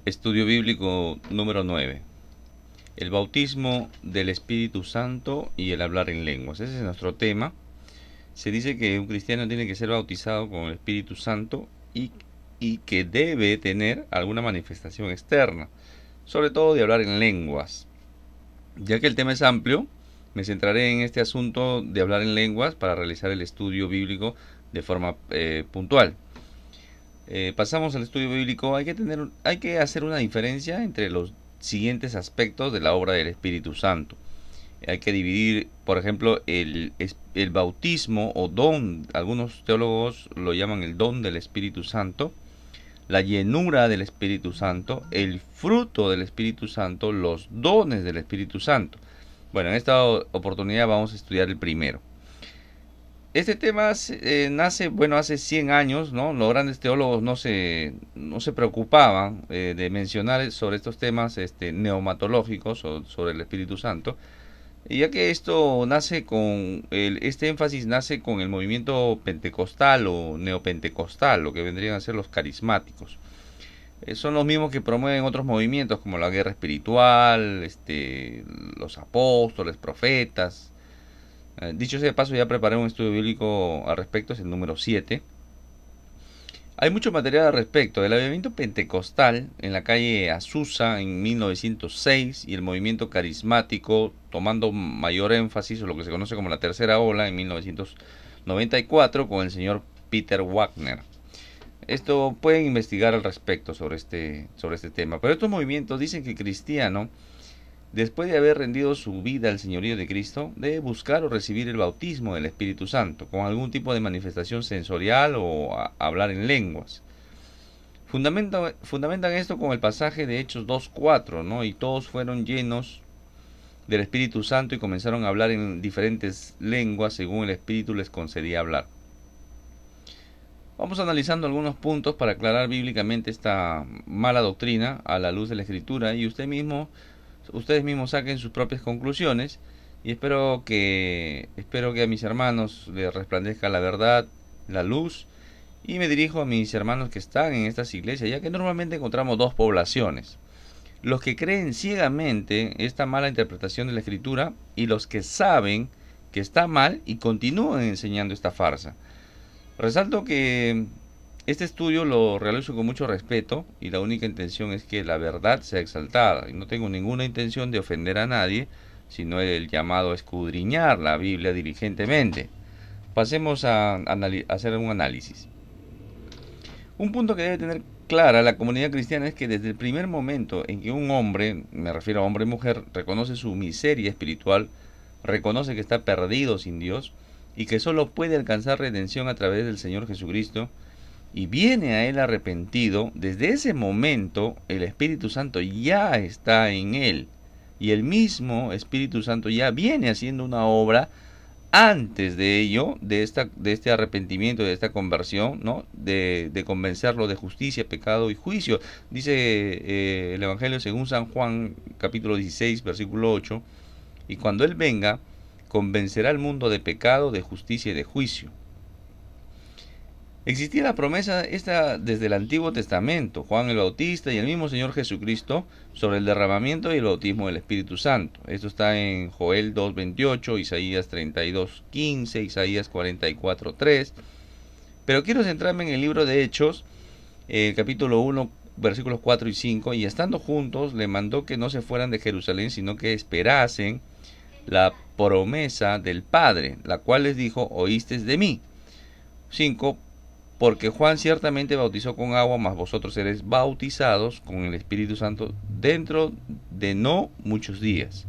Estudio bíblico número 9. El bautismo del Espíritu Santo y el hablar en lenguas. Ese es nuestro tema. Se dice que un cristiano tiene que ser bautizado con el Espíritu Santo y que debe tener alguna manifestación externa, sobre todo de hablar en lenguas. Ya que el tema es amplio, me centraré en este asunto de hablar en lenguas para realizar el estudio bíblico de forma puntual. Pasamos al estudio bíblico. Hay que hacer una diferencia entre los siguientes aspectos de la obra del Espíritu Santo. Hay que dividir, por ejemplo, el bautismo o don. Algunos teólogos lo llaman el don del Espíritu Santo, la llenura del Espíritu Santo, el fruto del Espíritu Santo, los dones del Espíritu Santo. Bueno, en esta oportunidad vamos a estudiar el primero. Este tema nace, bueno, hace 100 años, ¿no? Los grandes teólogos no se preocupaban de mencionar sobre estos temas neumatológicos o sobre el Espíritu Santo, y ya que esto nace este énfasis nace con el movimiento pentecostal o neopentecostal, lo que vendrían a ser los carismáticos. Son los mismos que promueven otros movimientos como la guerra espiritual, los apóstoles, profetas. Dicho sea de paso, ya preparé un estudio bíblico al respecto, es el número 7. Hay mucho material al respecto. El avivamiento pentecostal en la calle Azusa en 1906 y el movimiento carismático tomando mayor énfasis en lo que se conoce como la tercera ola en 1994 con el señor Peter Wagner. Esto pueden investigar al respecto sobre este tema. Pero estos movimientos dicen que el cristiano, después de haber rendido su vida al señorío de Cristo, debe buscar o recibir el bautismo del Espíritu Santo, con algún tipo de manifestación sensorial o hablar en lenguas. Fundamentan esto con el pasaje de Hechos 2:4, ¿no? Y todos fueron llenos del Espíritu Santo y comenzaron a hablar en diferentes lenguas según el Espíritu les concedía hablar. Vamos analizando algunos puntos para aclarar bíblicamente esta mala doctrina a la luz de la Escritura, y ustedes mismos saquen sus propias conclusiones, y espero que a mis hermanos les resplandezca la verdad, la luz, y me dirijo a mis hermanos que están en estas iglesias, ya que normalmente encontramos dos poblaciones: los que creen ciegamente esta mala interpretación de la Escritura y los que saben que está mal y continúan enseñando esta farsa. Resalto que este estudio lo realizo con mucho respeto y la única intención es que la verdad sea exaltada. Y no tengo ninguna intención de ofender a nadie, sino el llamado a escudriñar la Biblia diligentemente. Pasemos a hacer un análisis. Un punto que debe tener clara la comunidad cristiana es que desde el primer momento en que un hombre, me refiero a hombre y mujer, reconoce su miseria espiritual, reconoce que está perdido sin Dios y que solo puede alcanzar redención a través del Señor Jesucristo, y viene a Él arrepentido, desde ese momento el Espíritu Santo ya está en él, y el mismo Espíritu Santo ya viene haciendo una obra antes de ello, de este arrepentimiento, de esta conversión, ¿no? De convencerlo de justicia, pecado y juicio. Dice el Evangelio según San Juan, capítulo 16, versículo 8, y cuando Él venga, convencerá al mundo de pecado, de justicia y de juicio. Existía la promesa esta desde el Antiguo Testamento, Juan el Bautista y el mismo Señor Jesucristo, sobre el derramamiento y el bautismo del Espíritu Santo. Esto está en Joel 2:28, Isaías 32:15, Isaías 44:3. Pero quiero centrarme en el libro de Hechos, capítulo 1, versículos 4 y 5. Y estando juntos, le mandó que no se fueran de Jerusalén, sino que esperasen la promesa del Padre, la cual les dijo: oísteis de mí. 5. Porque Juan ciertamente bautizó con agua, mas vosotros seréis bautizados con el Espíritu Santo dentro de no muchos días.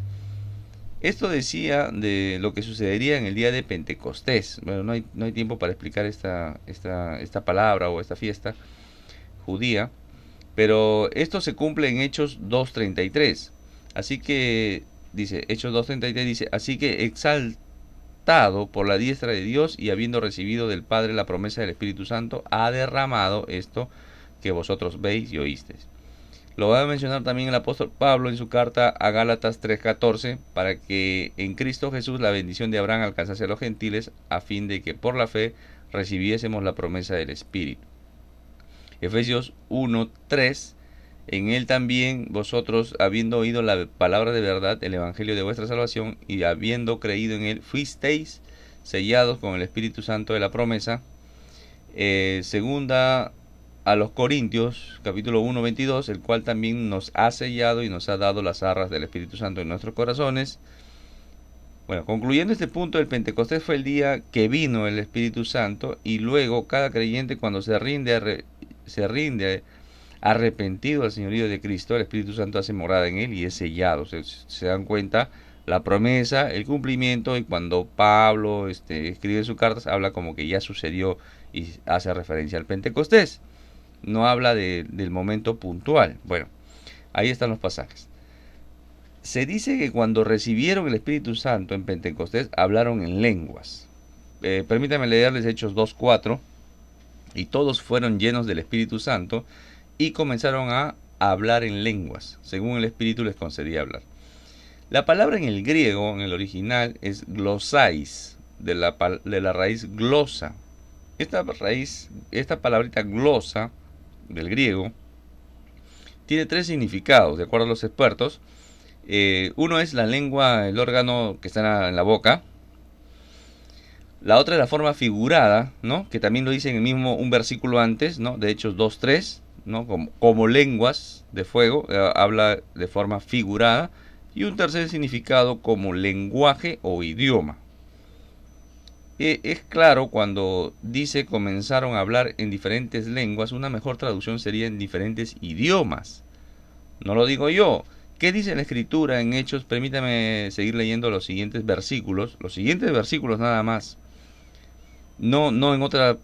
Esto decía de lo que sucedería en el día de Pentecostés. Bueno, no hay tiempo para explicar esta palabra o esta fiesta judía, pero esto se cumple en Hechos 2:33. Así que dice, Hechos 2:33 dice: así que exaltado por la diestra de Dios y habiendo recibido del Padre la promesa del Espíritu Santo, ha derramado esto que vosotros veis y oísteis. Lo va a mencionar también el apóstol Pablo en su carta a Gálatas 3:14, para que en Cristo Jesús la bendición de Abraham alcanzase a los gentiles, a fin de que por la fe recibiésemos la promesa del Espíritu. Efesios 1:3 En él también vosotros, habiendo oído la palabra de verdad, el evangelio de vuestra salvación, y habiendo creído en él, fuisteis sellados con el Espíritu Santo de la promesa. Segunda a los Corintios, capítulo 1, 22, el cual también nos ha sellado y nos ha dado las arras del Espíritu Santo en nuestros corazones. Bueno, concluyendo este punto, el Pentecostés fue el día que vino el Espíritu Santo, y luego cada creyente, cuando se rinde arrepentido al señorío de Cristo, el Espíritu Santo hace morada en él y es sellado. Se dan cuenta la promesa, el cumplimiento, y cuando Pablo escribe sus cartas, habla como que ya sucedió y hace referencia al Pentecostés. No habla del momento puntual. Bueno, ahí están los pasajes. Se dice que cuando recibieron el Espíritu Santo en Pentecostés, hablaron en lenguas. Permítanme leerles Hechos 2:4. Y todos fueron llenos del Espíritu Santo y comenzaron a hablar en lenguas, según el Espíritu les concedía hablar. La palabra en el griego, en el original, es glosais, de la raíz glosa. Esta palabrita glosa, del griego, tiene tres significados, de acuerdo a los expertos. Uno es la lengua, el órgano que está en la boca. La otra es la forma figurada, ¿no? Que también lo dice en el mismo, un versículo antes, ¿no? De Hechos 2:3, ¿no? Como lenguas de fuego, habla de forma figurada. Y un tercer significado como lenguaje o idioma. Es claro, cuando dice comenzaron a hablar en diferentes lenguas, una mejor traducción sería en diferentes idiomas. No lo digo yo. ¿Qué dice la Escritura en Hechos? Permítame seguir leyendo los siguientes versículos nada más. No en otra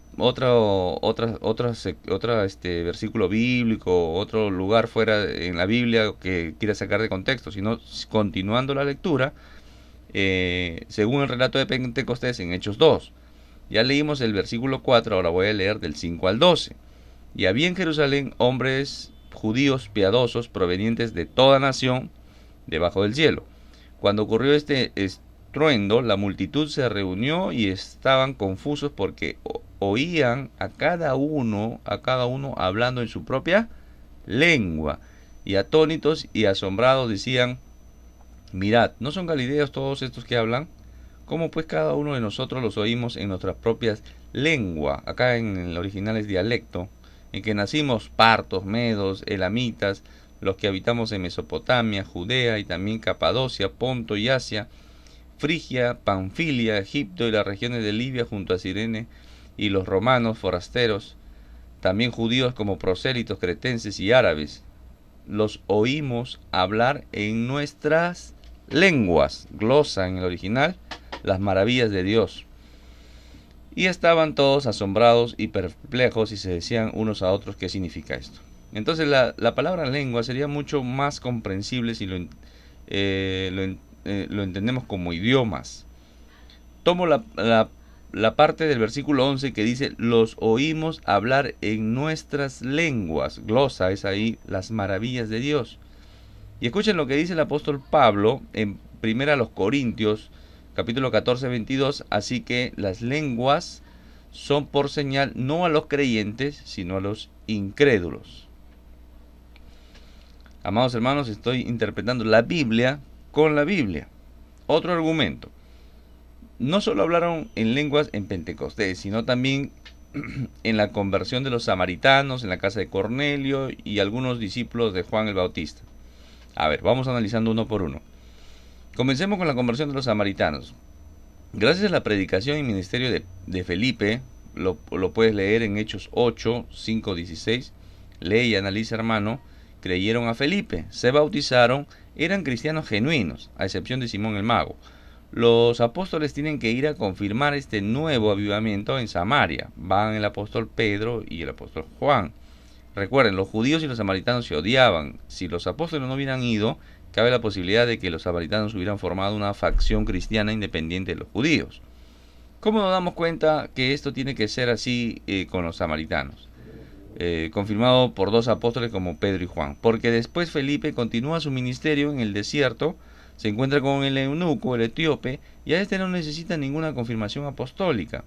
versículo bíblico, otro lugar fuera en la Biblia que quiera sacar de contexto, sino continuando la lectura, según el relato de Pentecostés en Hechos 2. Ya leímos el versículo 4, ahora voy a leer del 5 al 12. Y había en Jerusalén hombres judíos piadosos provenientes de toda nación debajo del cielo. Cuando ocurrió este estruendo, la multitud se reunió y estaban confusos porque oían a cada uno hablando en su propia lengua. Y atónitos y asombrados decían: mirad, ¿no son galileos todos estos que hablan? ¿Cómo pues cada uno de nosotros los oímos en nuestras propias lenguas? Acá en el original es dialecto, en que nacimos partos, medos, elamitas, los que habitamos en Mesopotamia, Judea y también Capadocia, Ponto y Asia, Frigia, Panfilia, Egipto y las regiones de Libia junto a Cirene, y los romanos forasteros, también judíos como prosélitos, cretenses y árabes. Los oímos hablar en nuestras lenguas, glosa en el original, las maravillas de Dios. Y estaban todos asombrados y perplejos y se decían unos a otros qué significa esto. Entonces la palabra lengua sería mucho más comprensible si lo entendemos como idiomas. Tomo la parte del versículo 11 que dice: los oímos hablar en nuestras lenguas. Glosa es ahí, las maravillas de Dios. Y escuchen lo que dice el apóstol Pablo en 1 Corintios, capítulo 14, 22. Así que las lenguas son por señal no a los creyentes, sino a los incrédulos. Amados hermanos, estoy interpretando la Biblia con la Biblia. Otro argumento: no solo hablaron en lenguas en Pentecostés, sino también en la conversión de los samaritanos, en la casa de Cornelio y algunos discípulos de Juan el Bautista. A ver, vamos analizando uno por uno. Comencemos con la conversión de los samaritanos. Gracias a la predicación y ministerio de Felipe, lo puedes leer en Hechos 8, 5, 16. Lee y analiza, hermano. Creyeron a Felipe, se bautizaron, eran cristianos genuinos, a excepción de Simón el Mago. Los apóstoles tienen que ir a confirmar este nuevo avivamiento en Samaria. Van el apóstol Pedro y el apóstol Juan. Recuerden, los judíos y los samaritanos se odiaban. Si los apóstoles no hubieran ido, cabe la posibilidad de que los samaritanos hubieran formado una facción cristiana independiente de los judíos. ¿Cómo nos damos cuenta que esto tiene que ser así con los samaritanos? Confirmado por dos apóstoles como Pedro y Juan. Porque después Felipe continúa su ministerio en el desierto, se encuentra con el eunuco, el etíope, y a este no necesita ninguna confirmación apostólica.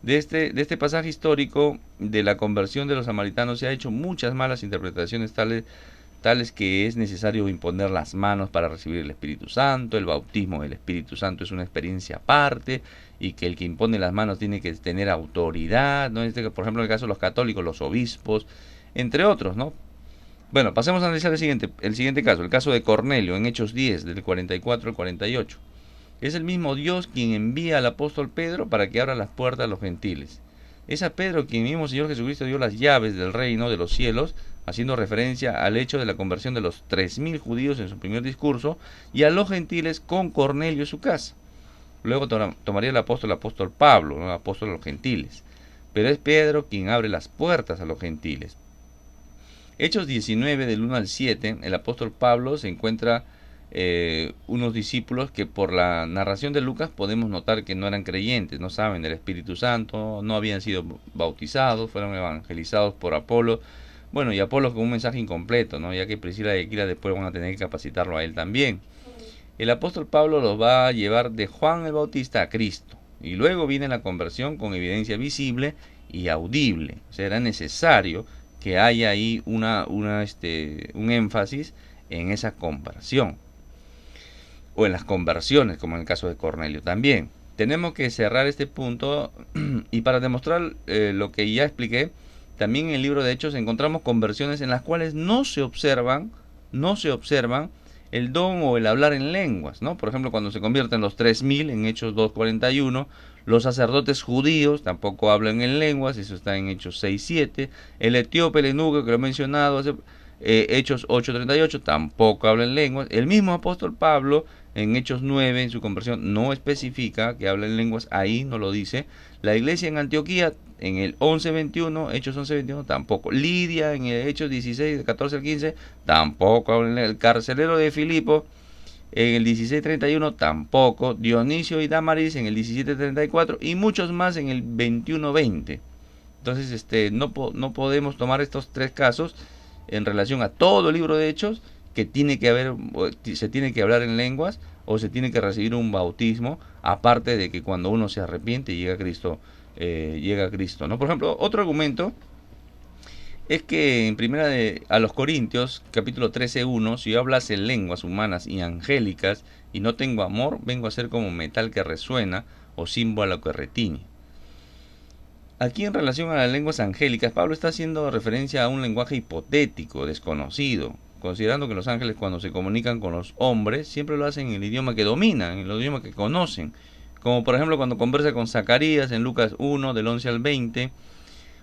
De este pasaje histórico de la conversión de los samaritanos se ha hecho muchas malas interpretaciones, tales tales que es necesario imponer las manos para recibir el Espíritu Santo, el bautismo del Espíritu Santo es una experiencia aparte, y que el que impone las manos tiene que tener autoridad, ¿no? Por ejemplo, en el caso de los católicos, los obispos, entre otros, ¿no? Bueno, pasemos a analizar el siguiente caso, el caso de Cornelio, en Hechos 10, del 44 al 48. Es el mismo Dios quien envía al apóstol Pedro para que abra las puertas a los gentiles. Es a Pedro quien mismo Señor Jesucristo dio las llaves del reino de los cielos, haciendo referencia al hecho de la conversión de los 3.000 judíos en su primer discurso, y a los gentiles con Cornelio en su casa. Luego tomaría el apóstol Pablo, ¿no? Apóstol a los gentiles. Pero es Pedro quien abre las puertas a los gentiles. Hechos 19, del 1 al 7, el apóstol Pablo se encuentra unos discípulos que por la narración de Lucas podemos notar que no eran creyentes, no saben del Espíritu Santo, no habían sido bautizados, fueron evangelizados por Apolo. Bueno, y Apolo con un mensaje incompleto, ¿no? Ya que Priscila y Aquila después van a tener que capacitarlo a él también. El apóstol Pablo los va a llevar de Juan el Bautista a Cristo. Y luego viene la conversión con evidencia visible y audible. O sea, era necesario que haya ahí un énfasis en esa comparación. O en las conversiones, como en el caso de Cornelio también. Tenemos que cerrar este punto y para demostrar lo que ya expliqué, también en el libro de Hechos encontramos conversiones en las cuales no se observan el don o el hablar en lenguas, ¿no? Por ejemplo, cuando se convierten los 3.000 en Hechos 2:41, los sacerdotes judíos tampoco hablan en lenguas, eso está en Hechos 6:7, el etíope, el eunuco que lo he mencionado, Hechos 8:38, tampoco habla en lenguas. El mismo apóstol Pablo en Hechos 9, en su conversión, no especifica que habla en lenguas, ahí no lo dice. La iglesia en Antioquía, en el 11:21, Hechos 11:21, tampoco. Lidia, en el Hechos 16, de 14 al 15, tampoco habla en lenguas. El carcelero de Filipo, en el 16:31, tampoco. Dionisio y Damaris, en el 17:34, y muchos más en el 21:20. Entonces, no podemos tomar estos tres casos en relación a todo el libro de Hechos, que se tiene que hablar en lenguas o se tiene que recibir un bautismo, aparte de que cuando uno se arrepiente llega a Cristo, ¿no? Por ejemplo, otro argumento es que en primera a los Corintios, capítulo 13:1, si yo hablase en lenguas humanas y angélicas y no tengo amor, vengo a ser como metal que resuena o símbolo que retiñe. Aquí en relación a las lenguas angélicas, Pablo está haciendo referencia a un lenguaje hipotético, desconocido, considerando que los ángeles cuando se comunican con los hombres siempre lo hacen en el idioma que dominan, en el idioma que conocen, como por ejemplo cuando conversa con Zacarías en Lucas 1 del 11 al 20,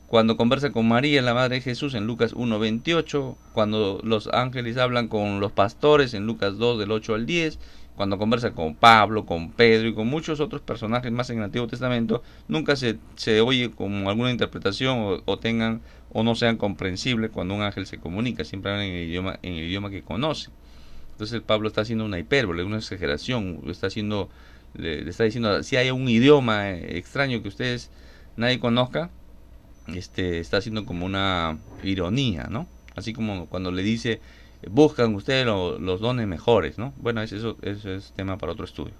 cuando conversa con María, la madre de Jesús, en Lucas 1:28, cuando los ángeles hablan con los pastores en Lucas 2 del 8 al 10, cuando conversa con Pablo, con Pedro y con muchos otros personajes más en el Antiguo Testamento, nunca se oye como alguna interpretación o no sean comprensibles cuando un ángel se comunica, siempre hablan en el idioma que conoce. Entonces el Pablo está haciendo una hipérbole, una exageración, le está diciendo, si hay un idioma extraño que ustedes nadie conozca, está haciendo como una ironía, ¿no? Así como cuando le dice, buscan ustedes los dones mejores, ¿no? Bueno, eso es tema para otro estudio.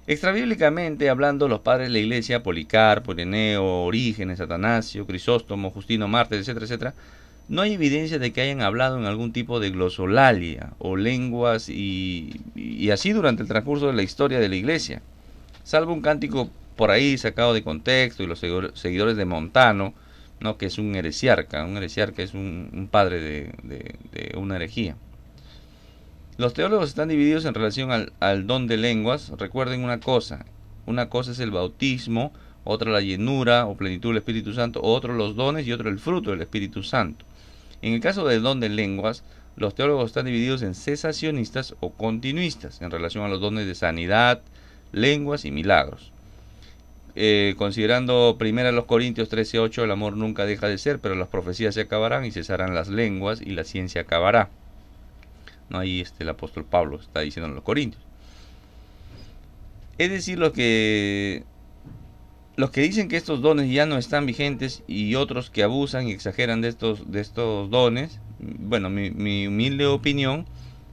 Extrabíblicamente hablando, los padres de la iglesia, Policarpo, Ireneo, Orígenes, Atanasio, Crisóstomo, Justino Mártir, etcétera, etcétera, no hay evidencia de que hayan hablado en algún tipo de glosolalia o lenguas y así durante el transcurso de la historia de la iglesia, salvo un cántico por ahí sacado de contexto y los seguidores de Montano, ¿no? Que es un heresiarca es un padre de una herejía. Los teólogos están divididos en relación al don de lenguas. Recuerden una cosa es el bautismo, otra la llenura o plenitud del Espíritu Santo, otro los dones y otro el fruto del Espíritu Santo. En el caso del don de lenguas, los teólogos están divididos en cesacionistas o continuistas en relación a los dones de sanidad, lenguas y milagros. Considerando 1 Corintios 13:8, el amor nunca deja de ser, pero las profecías se acabarán y cesarán las lenguas y la ciencia acabará. No, ahí el apóstol Pablo está diciendo a los Corintios. Es decir, los que dicen que estos dones ya no están vigentes y otros que abusan y exageran de estos dones, bueno, mi humilde opinión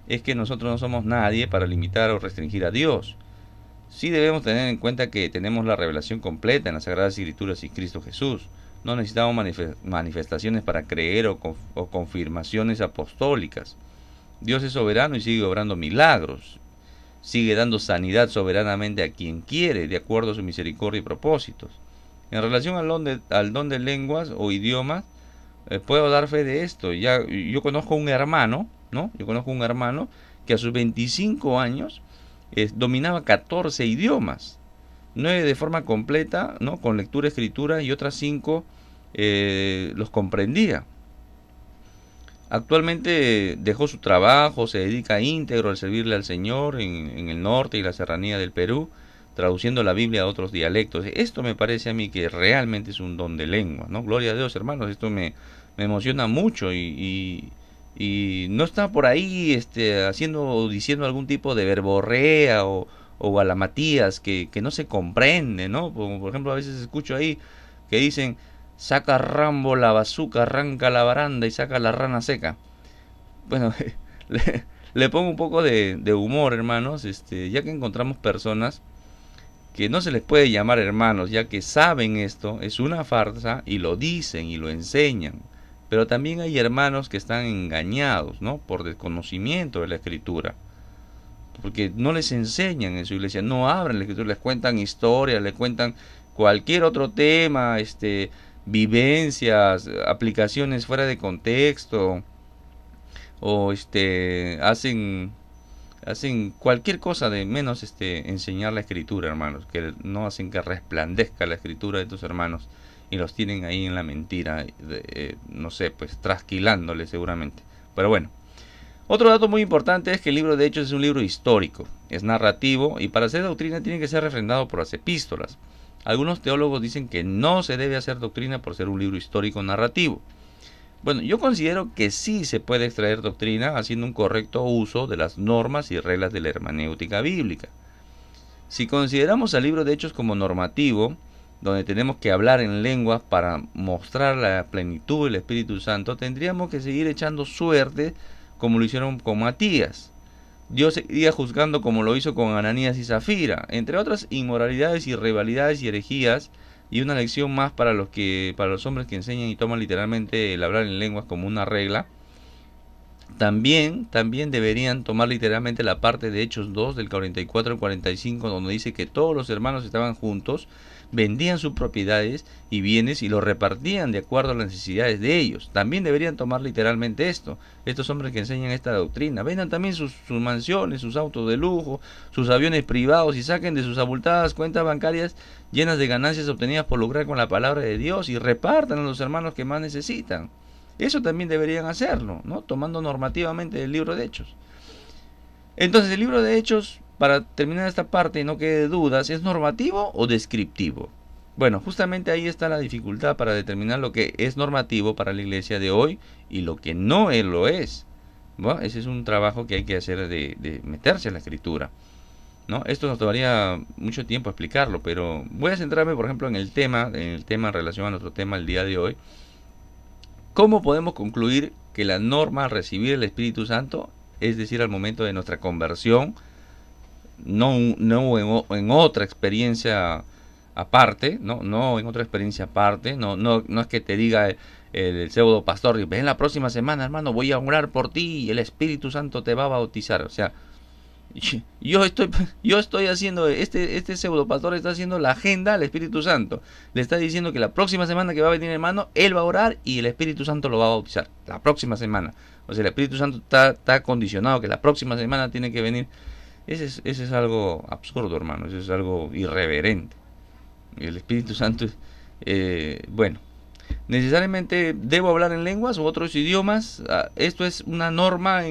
es que nosotros no somos nadie para limitar o restringir a Dios. Sí debemos tener en cuenta que tenemos la revelación completa en las Sagradas Escrituras y Cristo Jesús. No necesitamos manifestaciones para creer o confirmaciones apostólicas. Dios es soberano y sigue obrando milagros. Sigue dando sanidad soberanamente a quien quiere, de acuerdo a su misericordia y propósitos. En relación al don de lenguas o idiomas, puedo dar fe de esto. Yo conozco un hermano, ¿no? Yo conozco un hermano que a sus 25 años dominaba 14 idiomas, 9 de forma completa, ¿no? Con lectura, escritura, y otras 5 los comprendía. Actualmente dejó su trabajo, se dedica íntegro al servirle al Señor en el norte y la serranía del Perú, traduciendo la Biblia a otros dialectos. Esto me parece a mí que realmente es un don de lengua, ¿no? Gloria a Dios, hermanos, esto me emociona mucho y no está por ahí haciendo o diciendo algún tipo de verborrea o galamatías que no se comprende, ¿no? Por ejemplo, a veces escucho ahí que dicen: saca Rambo la bazuca, arranca la baranda y saca la rana seca. Bueno, le pongo un poco de humor, hermanos, ya que encontramos personas que no se les puede llamar hermanos, ya que saben esto, es una farsa, y lo dicen y lo enseñan. Pero también hay hermanos que están engañados, ¿no? Por desconocimiento de la Escritura. Porque no les enseñan en su iglesia, no abren la Escritura, les cuentan historias, les cuentan cualquier otro tema, vivencias, aplicaciones fuera de contexto, o hacen cualquier cosa de menos enseñar la Escritura, hermanos, que no hacen que resplandezca la Escritura de tus hermanos y los tienen ahí en la mentira, no sé, pues trasquilándole seguramente. Pero bueno, otro dato muy importante es que el libro de Hechos es un libro histórico, es narrativo, y para ser doctrina tiene que ser refrendado por las epístolas. Algunos teólogos dicen que no se debe hacer doctrina por ser un libro histórico narrativo. Bueno, yo considero que sí se puede extraer doctrina haciendo un correcto uso de las normas y reglas de la hermenéutica bíblica. Si consideramos al libro de Hechos como normativo, donde tenemos que hablar en lenguas para mostrar la plenitud del Espíritu Santo, tendríamos que seguir echando suerte como lo hicieron con Matías. Dios seguiría juzgando como lo hizo con Ananías y Zafira, entre otras inmoralidades y rivalidades y herejías, y una lección más para los hombres que enseñan y toman literalmente el hablar en lenguas como una regla. También deberían tomar literalmente la parte de Hechos 2 del 44 al 45, donde dice que todos los hermanos estaban juntos, vendían sus propiedades y bienes y los repartían de acuerdo a las necesidades de ellos. También deberían tomar literalmente esto, estos hombres que enseñan esta doctrina. Vendan también sus mansiones, sus autos de lujo, sus aviones privados, y saquen de sus abultadas cuentas bancarias llenas de ganancias obtenidas por lucrar con la palabra de Dios, y repartan a los hermanos que más necesitan. Eso también deberían hacerlo, ¿no? Tomando normativamente el libro de Hechos. Entonces, el libro de Hechos, para terminar esta parte y no quede dudas, ¿es normativo o descriptivo? Bueno, justamente ahí está la dificultad para determinar lo que es normativo para la iglesia de hoy y lo que no lo es. Bueno, ese es un trabajo que hay que hacer de meterse en la escritura, ¿no? Esto nos tomaría mucho tiempo explicarlo, pero voy a centrarme, por ejemplo, en el tema en relación a nuestro tema el día de hoy. ¿Cómo podemos concluir que la norma al recibir el Espíritu Santo, es decir, al momento de nuestra conversión, no en otra experiencia aparte, no en otra experiencia aparte, no es que te diga el pseudo pastor: ven la próxima semana, hermano, voy a orar por ti y el Espíritu Santo te va a bautizar? O sea, yo estoy haciendo, este pseudo pastor está haciendo la agenda al Espíritu Santo. Le está diciendo que la próxima semana que va a venir, hermano, él va a orar y el Espíritu Santo lo va a bautizar. La próxima semana. O sea, el Espíritu Santo está condicionado que la próxima semana tiene que venir. Ese es algo absurdo, hermano. Eso es algo irreverente. El Espíritu Santo, bueno, necesariamente debo hablar en lenguas u otros idiomas. Esto es una norma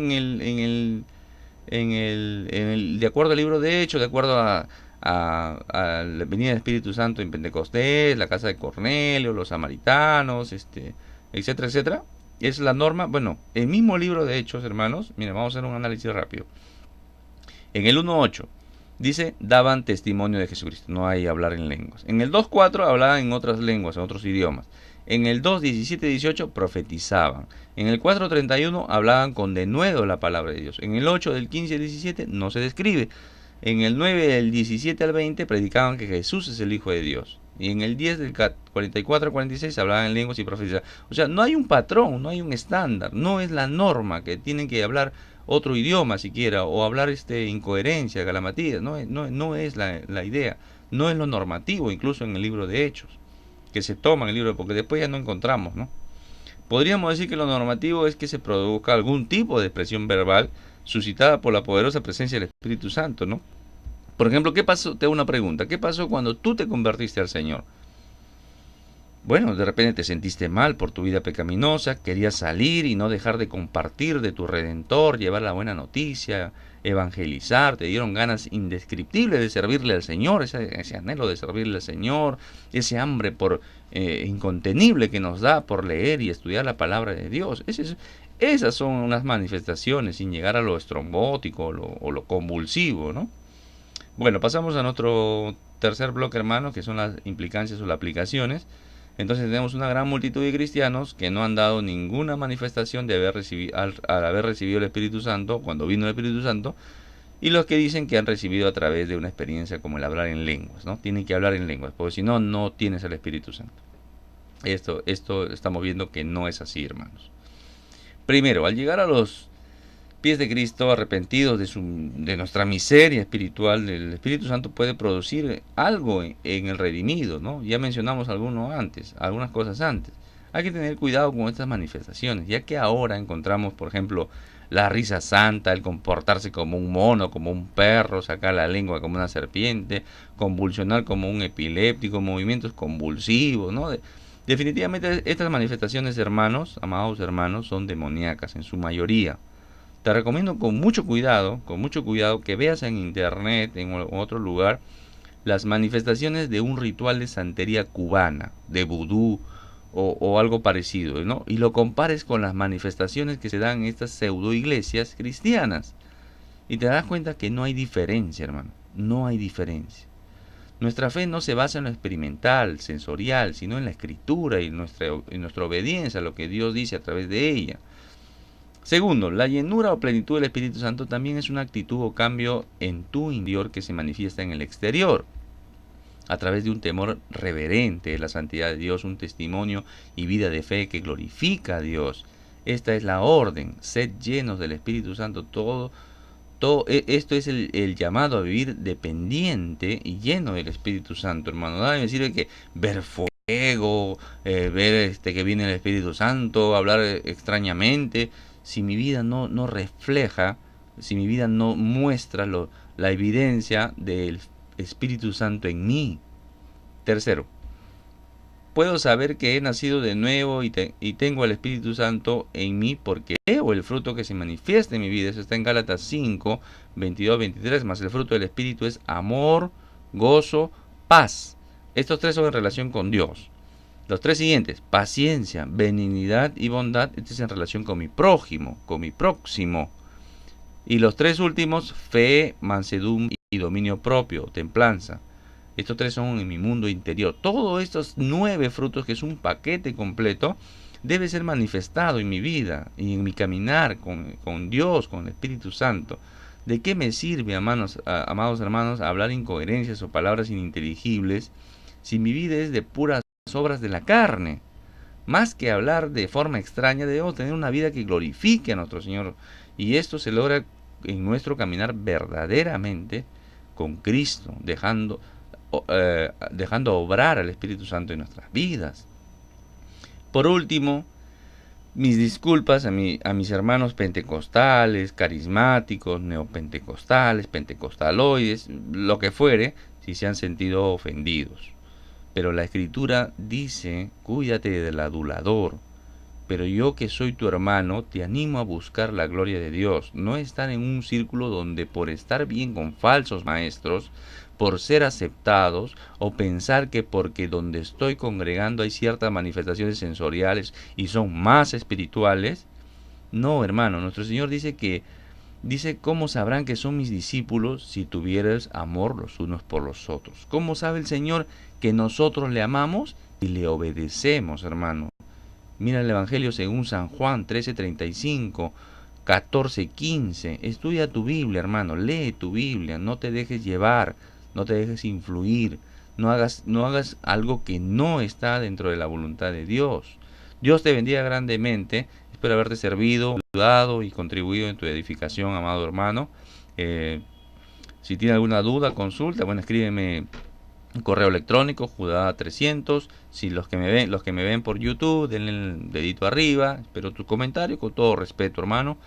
de acuerdo al libro de Hechos, de acuerdo a la venida del Espíritu Santo en Pentecostés, la casa de Cornelio, los samaritanos, etcétera, etcétera. Es la norma. Bueno, el mismo libro de Hechos, hermanos, miren, vamos a hacer un análisis rápido. En el 1.8 dice: daban testimonio de Jesucristo. No hay hablar en lenguas. En el 2.4 hablaban en otras lenguas, en otros idiomas. En el 2.17-18 profetizaban. En el 4.31 hablaban con denuedo la palabra de Dios. En el 8 del 15 al 17 no se describe. En el 9 del 17 al 20 predicaban que Jesús es el Hijo de Dios. Y en el 10 del 44 al 46 hablaban en lenguas y profecías. O sea, no hay un patrón, no hay un estándar, no es la norma que tienen que hablar otro idioma siquiera, o hablar incoherencia, galamatía, no es la idea, no es lo normativo, incluso en el libro de Hechos, que se toma en el libro, porque después ya no encontramos, ¿no? Podríamos decir que lo normativo es que se produzca algún tipo de expresión verbal suscitada por la poderosa presencia del Espíritu Santo, ¿no? Por ejemplo, ¿qué pasó? Te hago una pregunta. ¿Qué pasó cuando tú te convertiste al Señor? Bueno, de repente te sentiste mal por tu vida pecaminosa, querías salir y no dejar de compartir de tu Redentor, llevar la buena noticia, evangelizar, te dieron ganas indescriptibles de servirle al Señor, ese anhelo de servirle al Señor, ese hambre incontenible que nos da por leer y estudiar la palabra de Dios. Esas son unas manifestaciones, sin llegar a lo estrombótico o lo convulsivo, ¿no? Bueno, pasamos a nuestro tercer bloque, hermano, que son las implicancias o las aplicaciones. Entonces tenemos una gran multitud de cristianos que no han dado ninguna manifestación de al haber recibido el Espíritu Santo, cuando vino el Espíritu Santo, y los que dicen que han recibido a través de una experiencia como el hablar en lenguas, ¿no? Tienen que hablar en lenguas, porque si no, no tienes el Espíritu Santo. Esto estamos viendo que no es así, hermanos. Primero, al llegar a los pies de Cristo, arrepentidos de nuestra miseria espiritual, el Espíritu Santo puede producir algo en el redimido, ¿no? Ya mencionamos algunas cosas antes. Hay que tener cuidado con estas manifestaciones, ya que ahora encontramos, por ejemplo, la risa santa, el comportarse como un mono, como un perro, sacar la lengua como una serpiente, convulsionar como un epiléptico, movimientos convulsivos, ¿no? Definitivamente estas manifestaciones, hermanos, amados hermanos, son demoníacas en su mayoría. Te recomiendo con mucho cuidado, que veas en internet, en otro lugar, las manifestaciones de un ritual de santería cubana, de vudú o algo parecido, ¿no? Y lo compares con las manifestaciones que se dan en estas pseudo iglesias cristianas. Y te das cuenta que no hay diferencia, hermano. No hay diferencia. Nuestra fe no se basa en lo experimental, sensorial, sino en la escritura y en nuestra obediencia a lo que Dios dice a través de ella. Segundo, la llenura o plenitud del Espíritu Santo también es una actitud o cambio en tu interior que se manifiesta en el exterior, a través de un temor reverente de la santidad de Dios, un testimonio y vida de fe que glorifica a Dios. Esta es la orden, sed llenos del Espíritu Santo, esto es el llamado a vivir dependiente y lleno del Espíritu Santo, hermano. Nada me sirve que ver fuego, ver que viene el Espíritu Santo, hablar extrañamente, si mi vida no refleja, si mi vida no muestra la evidencia del Espíritu Santo en mí. Tercero, puedo saber que he nacido de nuevo y tengo el Espíritu Santo en mí porque veo el fruto que se manifiesta en mi vida. Eso está en Gálatas 5, 22, 23. Más el fruto del Espíritu es amor, gozo, paz. Estos tres son en relación con Dios. Los tres siguientes, paciencia, benignidad y bondad, este es en relación con mi prójimo, con mi próximo. Y los tres últimos, fe, mansedumbre y dominio propio, templanza. Estos tres son en mi mundo interior. Todos estos 9 frutos, que es un paquete completo, debe ser manifestado en mi vida y en mi caminar con Dios, con el Espíritu Santo. ¿De qué me sirve, amados hermanos, hablar incoherencias o palabras ininteligibles si mi vida es de puras obras de la carne? Más que hablar de forma extraña, debemos tener una vida que glorifique a nuestro Señor. Y esto se logra en nuestro caminar verdaderamente con Cristo, dejando obrar al Espíritu Santo en nuestras vidas. Por último, mis disculpas a mis hermanos pentecostales, carismáticos, neopentecostales, pentecostaloides, lo que fuere, si se han sentido ofendidos. Pero la Escritura dice, cuídate del adulador. Pero yo, que soy tu hermano, te animo a buscar la gloria de Dios, no estar en un círculo donde por estar bien con falsos maestros, por ser aceptados, o pensar que porque donde estoy congregando hay ciertas manifestaciones sensoriales y son más espirituales. No, hermano, nuestro Señor dice ¿cómo sabrán que son mis discípulos si tuvieras amor los unos por los otros? ¿Cómo sabe el Señor que nosotros le amamos y le obedecemos, hermano? Mira el Evangelio según San Juan 13:35, 14:15. Estudia tu Biblia, hermano, lee tu Biblia, no te dejes llevar, no te dejes influir, no hagas algo que no está dentro de la voluntad de Dios. Dios te bendiga grandemente. Espero haberte servido, ayudado y contribuido en tu edificación, amado hermano. Si tienes alguna duda, consulta, bueno, escríbeme un correo electrónico, Judá300. Si los que me ven por YouTube, denle el dedito arriba. Espero tu comentario con todo respeto, hermano.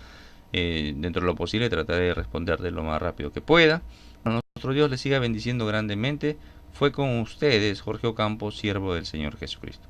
Dentro de lo posible trataré de responderte lo más rápido que pueda. A nuestro Dios les siga bendiciendo grandemente. Fue con ustedes Jorge Ocampo, siervo del Señor Jesucristo.